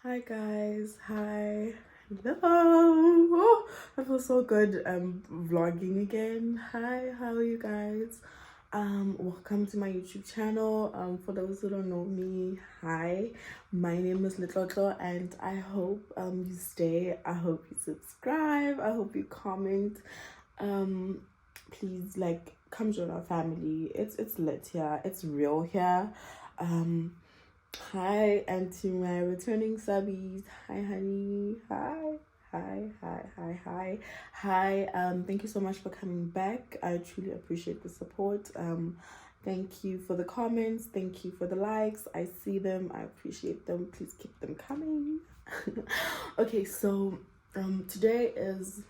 Hi guys, hi, hello. Oh, I feel so good vlogging again. Hi, how are you guys? Welcome to my YouTube channel. For those who don't know me, hi, my name is Little and I hope you stay. I hope you subscribe. I hope you comment. Please come join our family. It's lit here. It's real here. Hi, and to my returning subbies. Hi, honey. Hi. Hi. Thank you so much for coming back. I truly appreciate the support. Thank you for the comments. Thank you for the likes. I see them. I appreciate them. Please keep them coming. Okay, so today is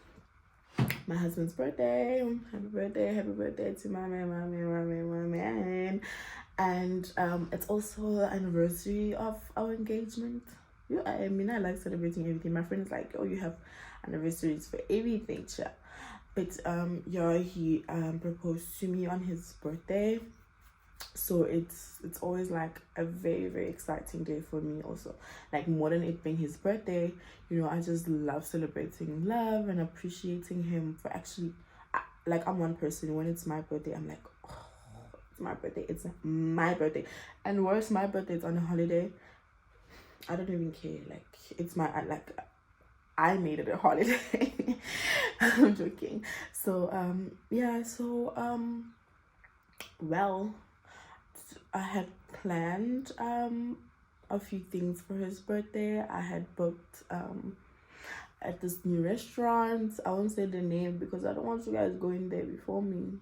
my husband's birthday. Happy birthday to my man. And it's also the anniversary of our engagement. Yeah, I mean, I like celebrating everything. My friend is like, oh, you have anniversaries for everything, yeah. But he proposed to me on his birthday, so it's always like a very exciting day for me. Also, like, more than it being his birthday, I just love celebrating love and appreciating him for actually, like, I'm one person. When it's my birthday, I'm like, it's my birthday. And worse, my birthday is on a holiday. I don't even care. Like, it's my, I made it a holiday. I'm joking. So well, I had planned a few things for his birthday. I had booked at this new restaurant. I won't say the name because I don't want you guys going there before me.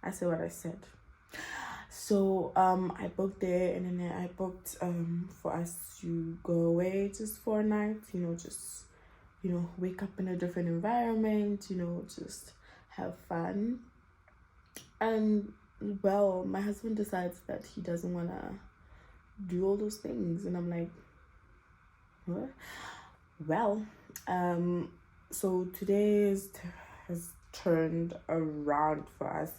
I said what I said. So I booked there, and then I booked for us to go away just for a night, just wake up in a different environment, just have fun. And well, my husband decides that he doesn't want to do all those things, and I'm like, what? Well, so today has turned around for us.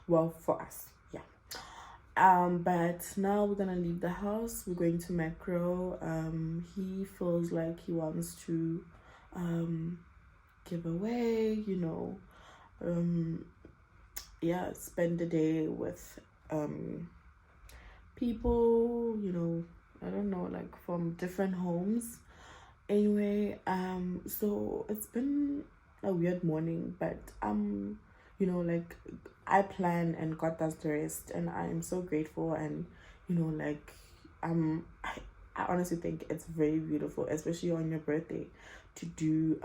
Well, for us, yeah. But now we're gonna leave the house. We're going to Macro. He feels like he wants to give away, spend the day with people, I don't know, like from different homes. Anyway, so it's been a weird morning, but like, I plan and God does the rest, and I'm so grateful. And I honestly think it's very beautiful, especially on your birthday, to do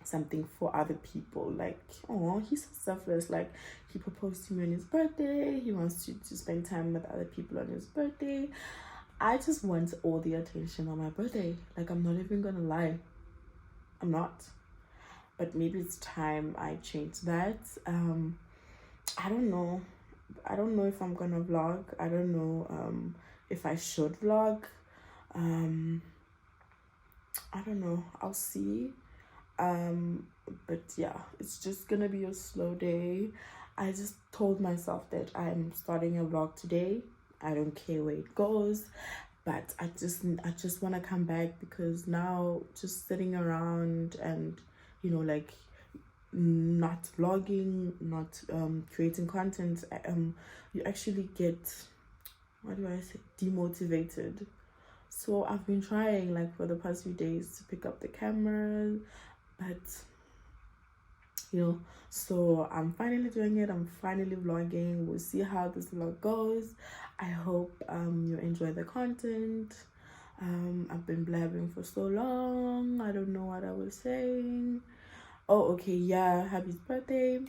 something for other people. Like, oh, he's so selfless. Like, he proposed to me on his birthday. He wants to spend time with other people on his birthday. I just want all the attention on my birthday. Like, I'm not even gonna lie, I'm not. But maybe it's time I change that. I don't know if I'm gonna vlog. I don't know if I should vlog. I don't know, I'll see. But yeah, it's just gonna be a slow day. I just told myself that I'm starting a vlog today. I don't care where it goes, but I just want to come back, because now just sitting around and like, not vlogging, not creating content, you actually get, what do I say, demotivated. So I've been trying, like, for the past few days to pick up the camera, but so I'm finally doing it. I'm finally vlogging. We'll see how this vlog goes. I hope you enjoy the content. I've been blabbing for so long. I don't know what I was saying. Oh, okay, yeah, happy birthday.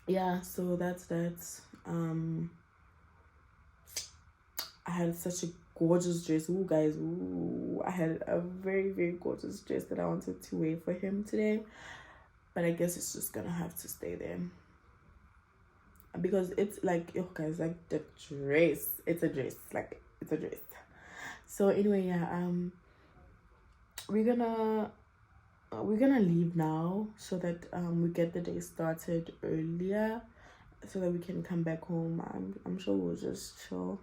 Yeah, so that's that. I had such a gorgeous dress. Ooh, guys, ooh, I had a very gorgeous dress that I wanted to wear for him today, but I guess it's just gonna have to stay there, because it's like, oh guys, like, the dress, it's a dress. So anyway, yeah, we're gonna leave now, so that we get the day started earlier, so that we can come back home. I'm sure we'll just chill,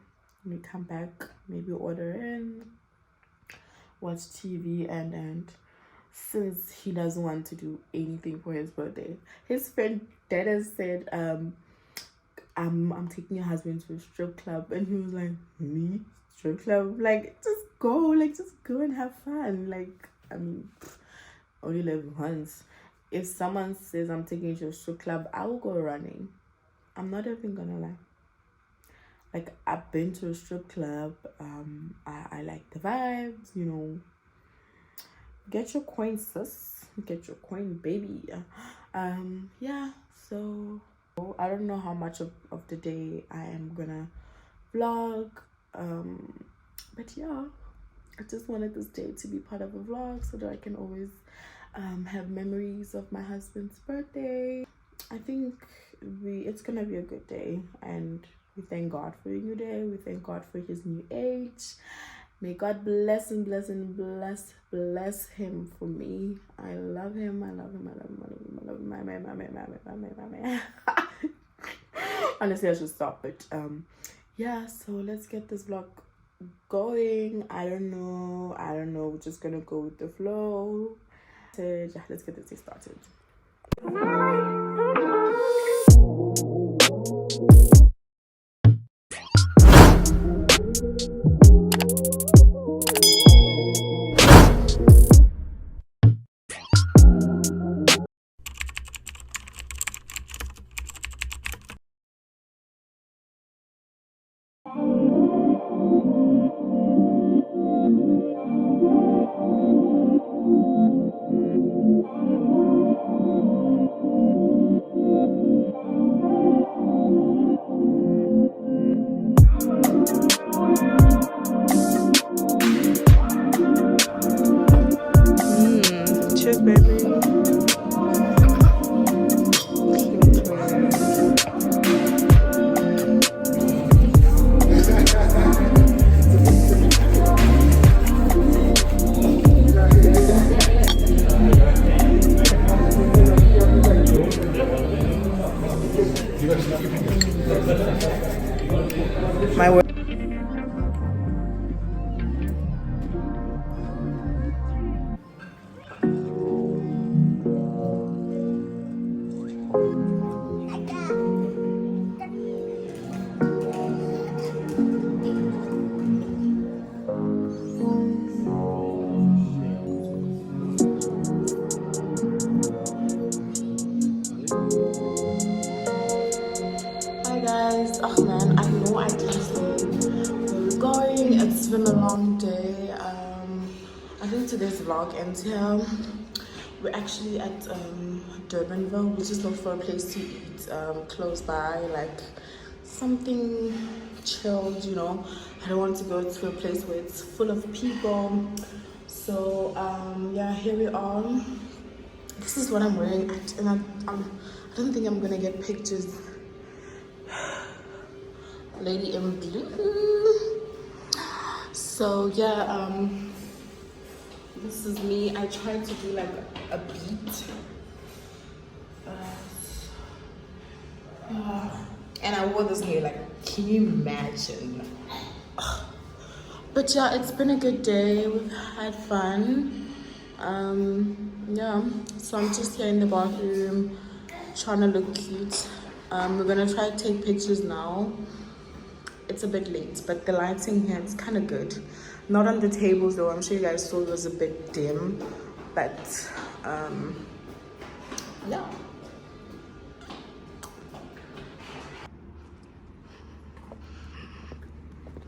we come back, maybe order in, watch TV, and since he doesn't want to do anything for his birthday, his friend Dennis said, I'm taking your husband to a strip club, and he was like, me? Strip club? Like, just go and have fun. Like, I mean, only live once. If someone says I'm taking you to a strip club, I will go running. I'm not even gonna lie. Like, I've been to a strip club. I like the vibes, you know. Get your coin, sis. Get your coin, baby. Yeah, so I don't know how much of the day I am gonna vlog. But yeah, I just wanted this day to be part of a vlog so that I can always have memories of my husband's birthday. I think it's gonna be a good day, and we thank God for a new day. We thank God for his new age. May God bless him for me. I love him. Honestly, I should stop it. Yeah, so let's get this vlog going. I don't know. We're just gonna go with the flow. Let's get this thing started. Cheers, baby. My word. Hi guys. Oh man, I know I didn't say where we're going. It's been a long day. I think today's vlog ends here. We're actually at Durbanville. We just looked for a place to eat close by, like something chilled, you know. I don't want to go to a place where it's full of people. So yeah, here we are. This is what I'm wearing, and I don't think I'm gonna get pictures. Lady in blue. So yeah, this is me. I tried to do like a beat, and I wore this hair. Like, can you imagine? But yeah, it's been a good day. We've had fun. Yeah, so I'm just here in the bathroom trying to look cute. We're gonna try to take pictures now. It's a bit late, but the lighting here is kind of good. Not on the tables though. I'm sure you guys saw it was a bit dim, but yeah.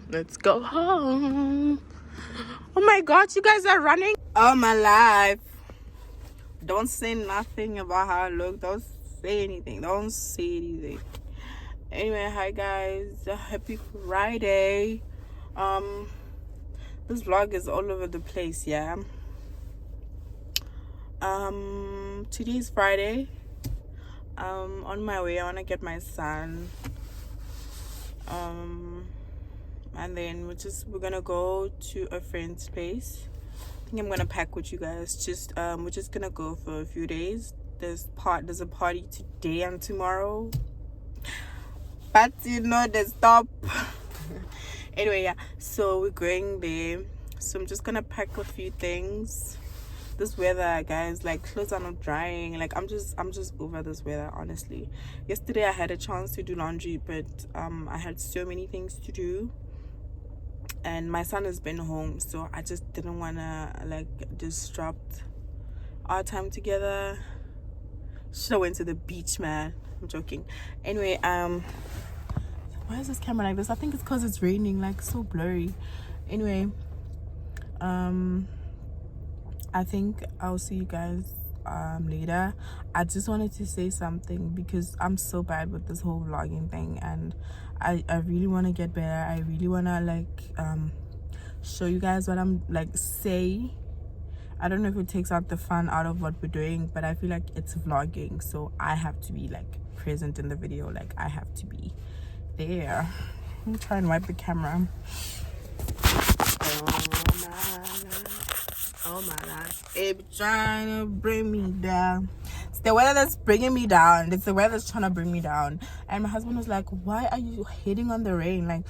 Let's go home. Oh my God, you guys are running. Oh my life. Don't say nothing about how I look. Don't say anything. Don't say anything. Anyway, hi guys. Happy Friday. This vlog is all over the place, yeah. Today's Friday. On my way, I want to get my son. And then we're gonna go to a friend's place. I think I'm gonna pack with you guys. We're just gonna go for a few days. There's a party today and tomorrow, but you know the stop. Anyway, yeah, so we're going there. So I'm just gonna pack a few things. This weather, guys, like clothes are not drying. Like I'm just over this weather, honestly. Yesterday I had a chance to do laundry, but I had so many things to do, and my son has been home, so I just didn't wanna like disrupt our time together. Should have went to the beach, man. I'm joking. Anyway, why is this camera like this? I think it's because it's raining, like so blurry. Anyway, I think I'll see you guys later. I just wanted to say something because I'm so bad with this whole vlogging thing, and I really want to get better. I really want to like show you guys what I'm like say. I don't know if it takes out the fun out of what we're doing, but I feel like it's vlogging, so I have to be like present in the video. Like I have to be there. Let me try and wipe the camera. Oh my god, it trying to bring me down. It's the weather that's bringing me down. It's the weather that's trying to bring me down. And my husband was like, why are you hating on the rain? Like,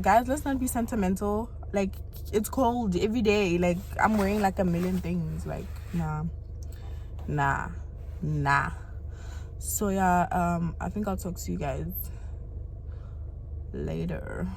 guys, let's not be sentimental. Like, it's cold every day. Like, I'm wearing like a million things. Like, nah. So yeah, I think I'll talk to you guys later.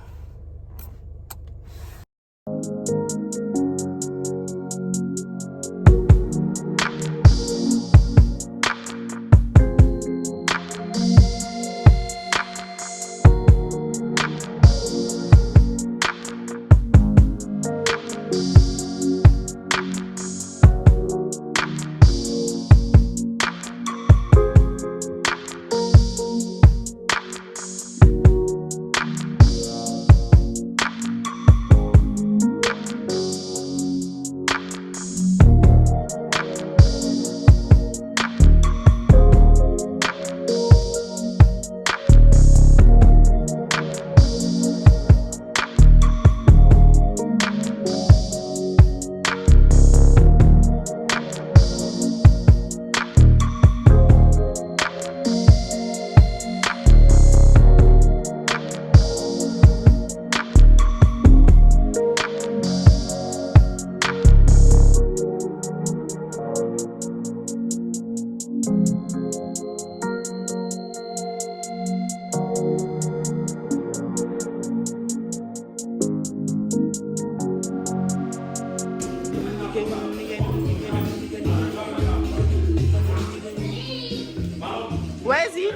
Where is he?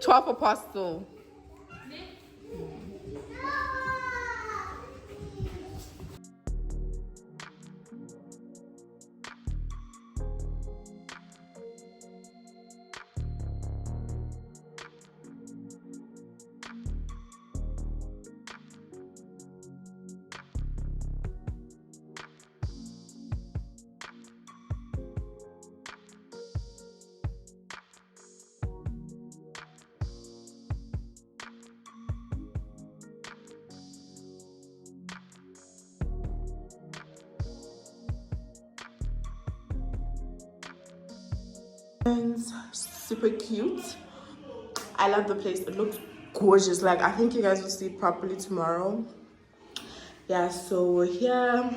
12 Apostle. Super cute. I love the place. It looks gorgeous. Like, I think you guys will see it properly tomorrow. Yeah, so here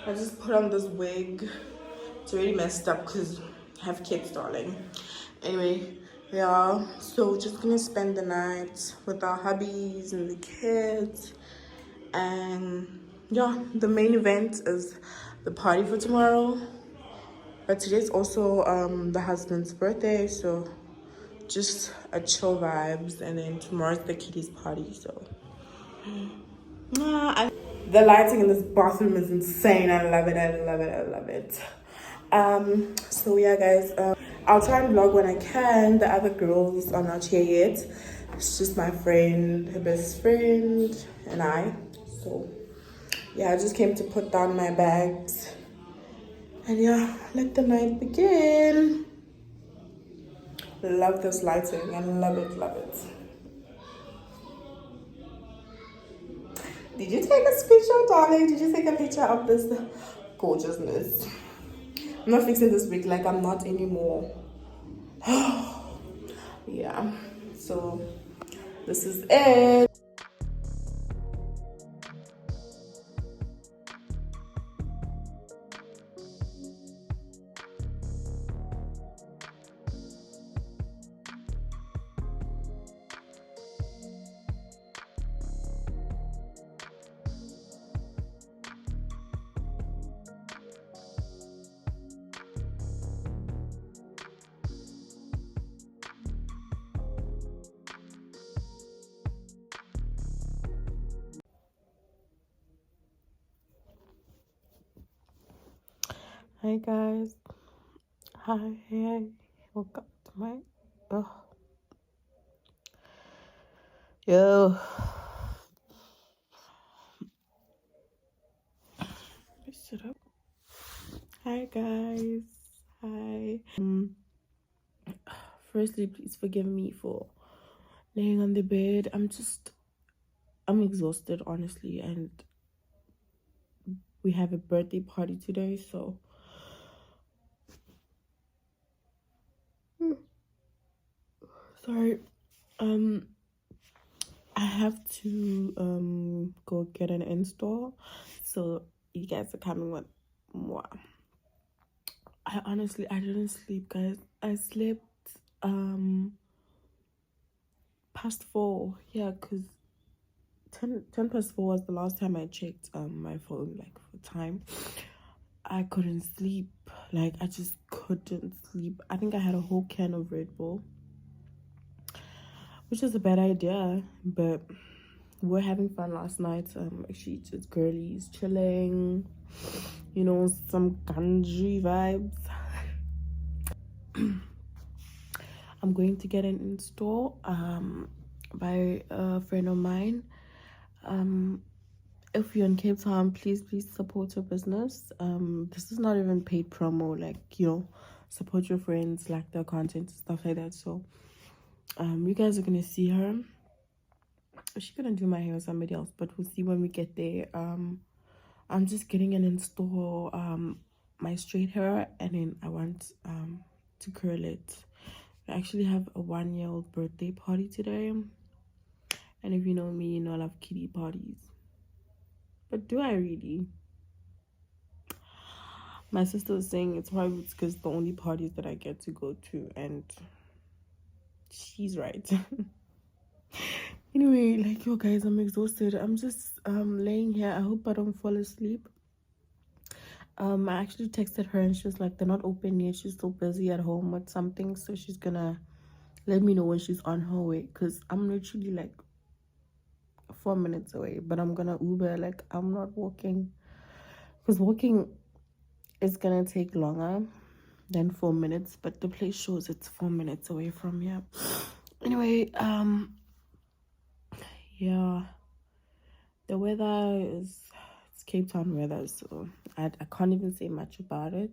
I just put on this wig. It's already messed up because I have kids, darling. Anyway, yeah, so just gonna spend the night with our hubbies and the kids. And yeah, the main event is the party for tomorrow. But today's also the husband's birthday, so just a chill vibes. And then tomorrow's the kiddies party, so the lighting in this bathroom is insane. I love it. So yeah, guys, I'll try and vlog when I can. The other girls are not here yet. It's just my friend, her best friend, and I. So yeah, I just came to put down my bags. And yeah, let the night begin. Love this lighting and love it. Did you take a screenshot, darling? Did you take a picture of this gorgeousness? I'm not fixing this wig, like I'm not anymore. Yeah, so this is it. Hi guys. Hi. Welcome to my yo. Sit up. Hi guys. Hi. Firstly, please forgive me for laying on the bed. I'm exhausted, honestly, and we have a birthday party today, so sorry. I have to go get an install, so you guys are coming with more. I didn't sleep, guys. I slept past 4. Yeah, because 10 past 4 was the last time I checked my phone, like, for time. I couldn't sleep. Like, I just couldn't sleep. I think I had a whole can of Red Bull, which is a bad idea, but we're having fun last night. Actually, just girlies chilling, you know, some kanji vibes. I'm going to get an install by a friend of mine. If you're in Cape Town, please support your business. This is not even paid promo, like, you know, support your friends, like their content, stuff like that. So you guys are gonna see her. She's gonna do my hair or somebody else, but we'll see when we get there. I'm just getting an install my straight hair, and then I want to curl it. I actually have a 1-year-old birthday party today, and if you know me, you know I love kiddie parties. But do I really? My sister was saying it's probably because the only parties that I get to go to, and she's right. Anyway, like, yo guys, I'm exhausted. I'm just laying here. I hope I don't fall asleep. I actually texted her and she was like, they're not open yet, she's still busy at home with something, so she's gonna let me know when she's on her way, because I'm literally like 4 minutes away, but I'm gonna Uber. Like, I'm not walking, because walking is gonna take longer than 4 minutes, but the place shows it's 4 minutes away from here. Anyway, yeah, the weather is, it's Cape Town weather, so I can't even say much about it.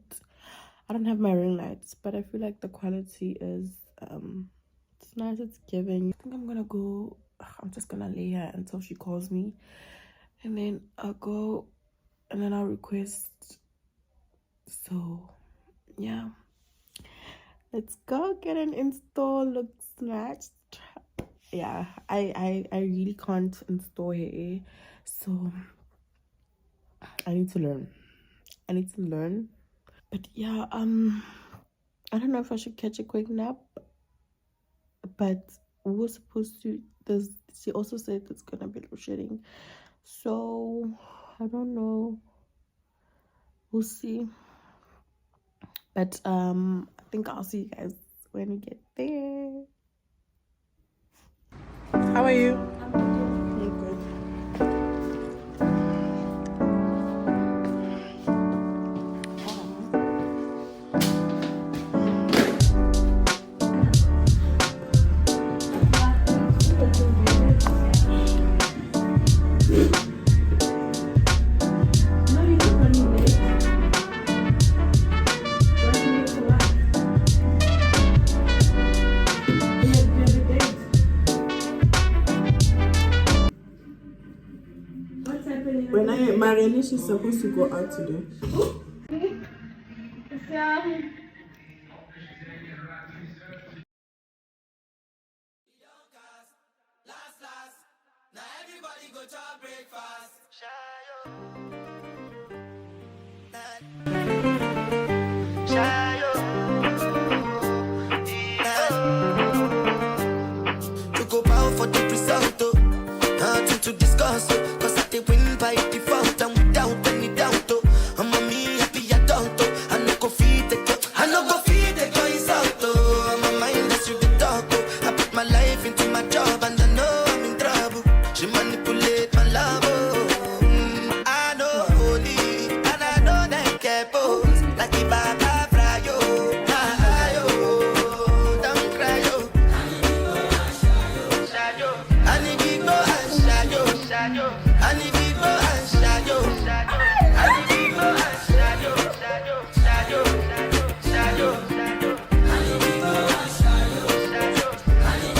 I don't have my ring lights, but I feel like the quality is it's nice, it's giving. I think I'm gonna go. I'm just gonna lay here until she calls me, and then I'll go, and then I'll request. So yeah, let's go get an install. Look snatched. Yeah, I really can't install hair, so I need to learn. But yeah, I don't know if I should catch a quick nap, but we were supposed to, there's, she also said it's gonna be load shedding, so I don't know, we'll see. But I think I'll see you guys when we get there. How are you? I'm good. When I Marianne, she's supposed to go out today. Everybody go to breakfast. To go bow for the result, oh. Nothing to discuss, oh. Cause I did win by default and without any doubt, oh. I'm a me happy adult, oh. I no go feed the girl, I no go feed the girl insult, oh. I'm a mindless you the dog, oh. I put my life into my job and I know I'm in trouble. She manipulate my love, oh. I know holy and I know that care pose. Like the baba fry, oh. Ah, oh. Don't cry, oh. And if you go and shadow, and if you go and shadow, and if you go and shadow, and if you go and shadow, and if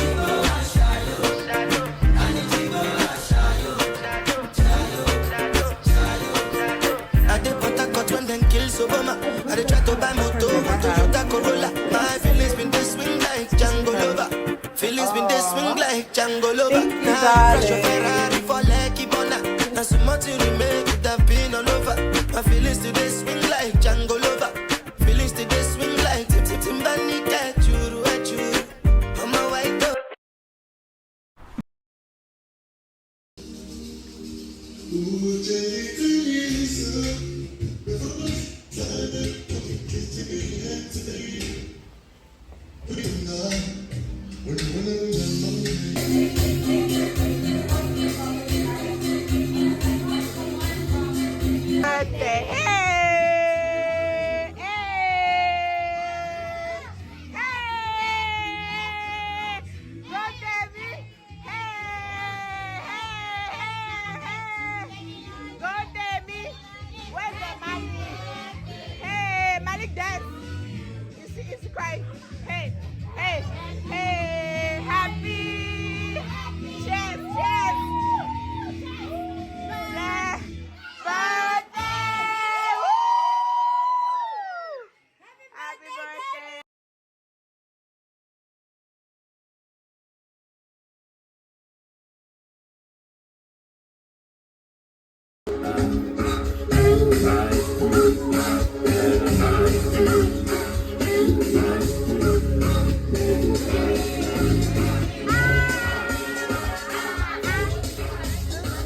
you go and shadow, and if you go and shadow. I did what I got when them kills Obama. I did try to buy moto, Toyota Corolla. My feelings been this swing like Django Lover. Feelings been this swing like Django Lover. Now crash your Ferrari for Lucky Bona. Now so much you remake it have been all over. My feelings today swing like Django Lover. Feelings today swing like Timbani at you. I'm a white dog. Birthday. Hey! Hey! Hey! Go, David! Hey! Hey! Go, David! Where's the Malik? Hey! Malik dance! Is he crying? Hey! Hey! Hey! Happy! Cheers! Cheers! Yeah. Birthday! Woo! Happy birthday!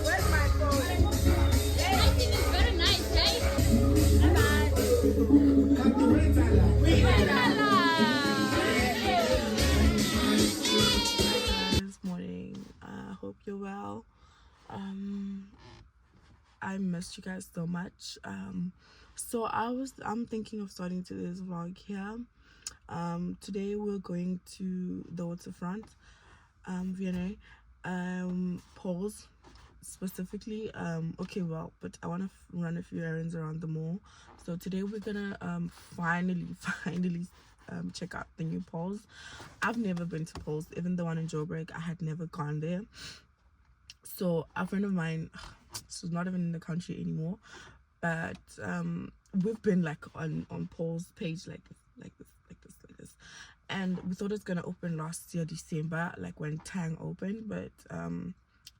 Where's my phone? Lighting is very nice, right? This morning, I hope you're well. I missed you guys so much. So I'm thinking of starting today's vlog here. Today we're going to the waterfront, Vienna, Paul's specifically. Okay, well, but I want to run a few errands around the mall. So today we're gonna finally check out the new Paul's. I've never been to Paul's, even the one in Joburg. I had never gone there. So a friend of mine, she's not even in the country anymore, but we've been like on Paul's page like this, and we thought it's gonna open last year December, like when Tang opened, but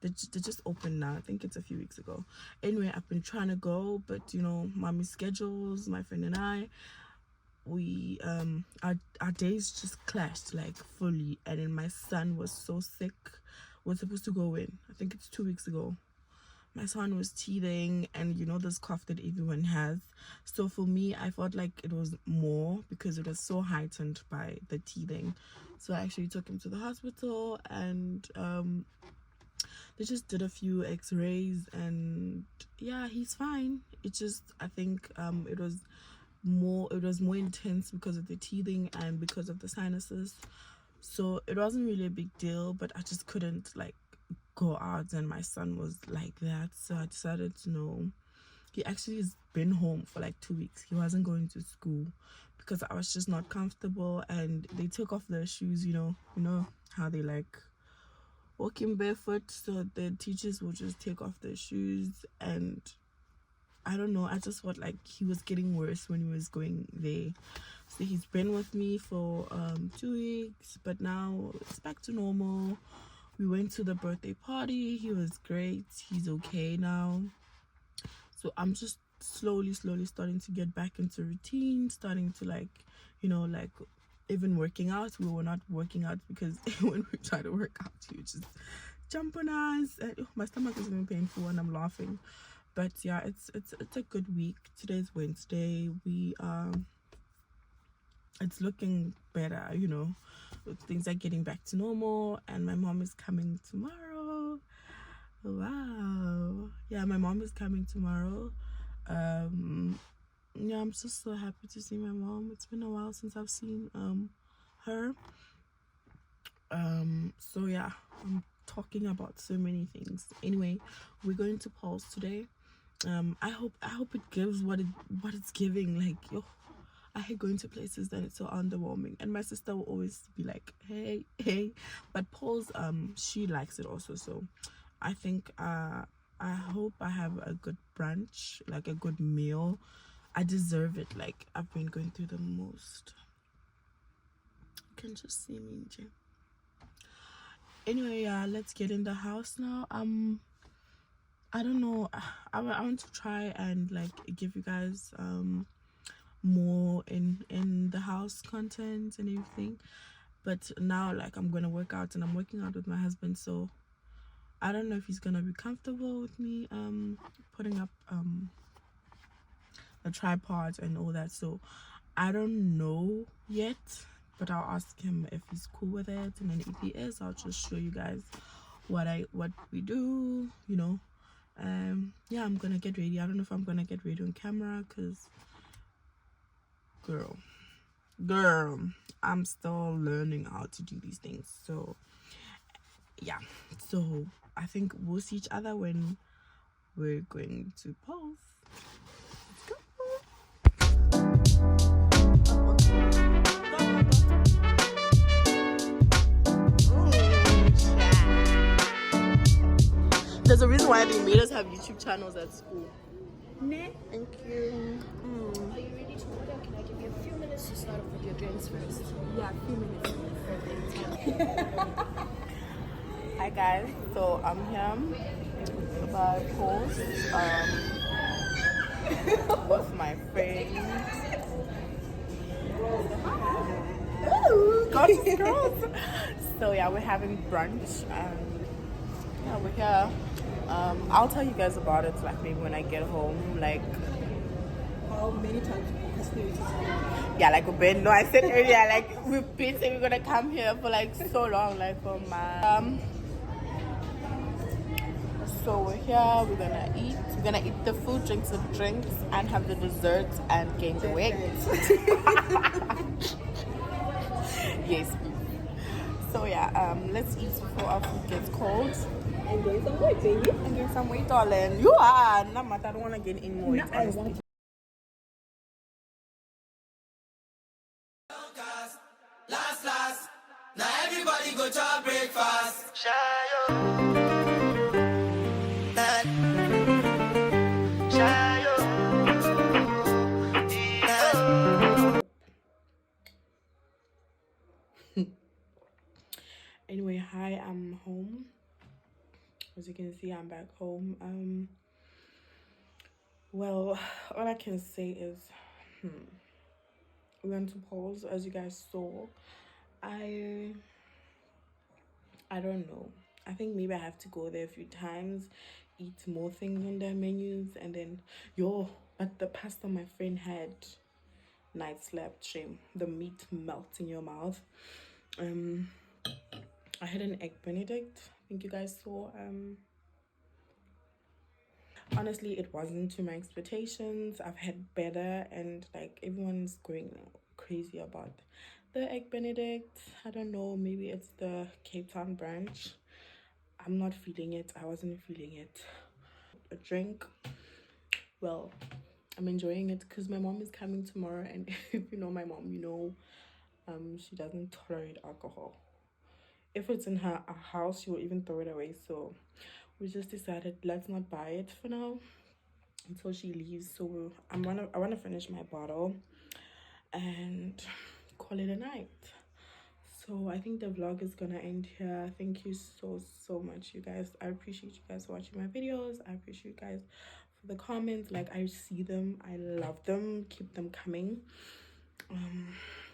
they just opened now. I think it's a few weeks ago. Anyway, I've been trying to go, but you know, mommy's schedules, my friend and I, we our days just clashed like fully, and then my son was so sick. We're supposed to go in, I think it's 2 weeks ago. My son was teething, and you know this cough that everyone has. So for me, I felt like it was more because it was so heightened by the teething. So I actually took him to the hospital, and they just did a few x-rays, and yeah, he's fine. It just, I think it was more intense because of the teething and because of the sinuses. So it wasn't really a big deal, but I just couldn't like go out, and my son was like that. So I decided to know. He actually has been home for like 2 weeks. He wasn't going to school because I was just not comfortable, and they took off their shoes. You know how they like walking barefoot, so the teachers would just take off their shoes, and I don't know, I just felt like he was getting worse when he was going there. So he's been with me for 2 weeks, but now it's back to normal. We went to the birthday party. He was great. He's okay now. So I'm just slowly starting to get back into routine, starting to like, like even working out. We were not working out because when we try to work out, you just jump on us. And, my stomach is even painful and I'm laughing. But yeah, it's a good week. Today's Wednesday. It's looking better, things are getting back to normal, and my mom is coming tomorrow. Wow. Yeah, my mom is coming tomorrow. Yeah, I'm just so happy to see my mom. It's been a while since I've seen her. So yeah, I'm talking about so many things. Anyway, we're going to pause today. I hope it gives what it's giving. Like, yo, I hate going to places that it's so underwhelming, and my sister will always be like, hey, but Paul's she likes it also. So I think I hope I have a good brunch, like a good meal. I deserve it. Like, I've been going through the most. You can just see me, Jay. Anyway, yeah, let's get in the house now. I don't know, I want to try and like give you guys more in the house content and everything, but now like I'm gonna work out, and I'm working out with my husband, so I don't know if he's gonna be comfortable with me putting up a tripod and all that. So I don't know yet, but I'll ask him if he's cool with it, and then if he is, I'll just show you guys what we do, yeah, I'm gonna get ready. I don't know if I'm gonna get ready on camera because girl, I'm still learning how to do these things. So yeah, so I think we'll see each other when we're going to pause. There's a reason why they made us have YouTube channels at school. Thank you. Are you ready to order? Can I give you a few minutes to start off with your drinks first? Yeah, a few minutes. Hi guys, so I'm here by Pulse with my friend. Gorgeous girls. So yeah, we're having brunch, and yeah, we're here. I'll tell you guys about it like maybe when I get home. Like, How many times yeah, like Ben. No, I said earlier, like we've been saying we're gonna come here for like so long, like for my so we're here, we're gonna eat the food, drink some drinks, and have the dessert and gain the weight. Yes. So yeah, let's eat before our food gets cold. and gain some weight, baby. And gain some weight, darling. You are no matter, I don't wanna gain any more weight. I want Last. Now everybody go to breakfast. Shayo. Anyway, hi, I'm home. As you can see, I'm back home. Well, all I can say is we went to pause, as you guys saw. I don't know, I think maybe I have to go there a few times, eat more things on their menus, and then but the pasta my friend had, night slept, shame, the meat melts in your mouth. I had an egg benedict, I think you guys saw. Honestly, it wasn't to my expectations. I've had better, and like everyone's going crazy about the egg benedict. I don't know, maybe it's the Cape Town branch. I'm not feeling it. I wasn't feeling it. A drink, well, I'm enjoying it because my mom is coming tomorrow, and if you know my mom, she doesn't tolerate alcohol. If it's in her house, she will even throw it away. So we just decided, let's not buy it for now until she leaves. So I want to finish my bottle and call it a night. So I think the vlog is gonna end here. Thank you so much, you guys. I appreciate you guys watching my videos. I appreciate you guys for the comments. Like, I see them, I love them, keep them coming.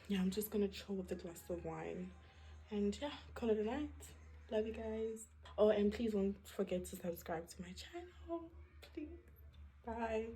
Yeah, I'm just gonna chill with a glass of wine and yeah, call it a night. Love you guys. Oh, and please don't forget to subscribe to my channel, please. Bye.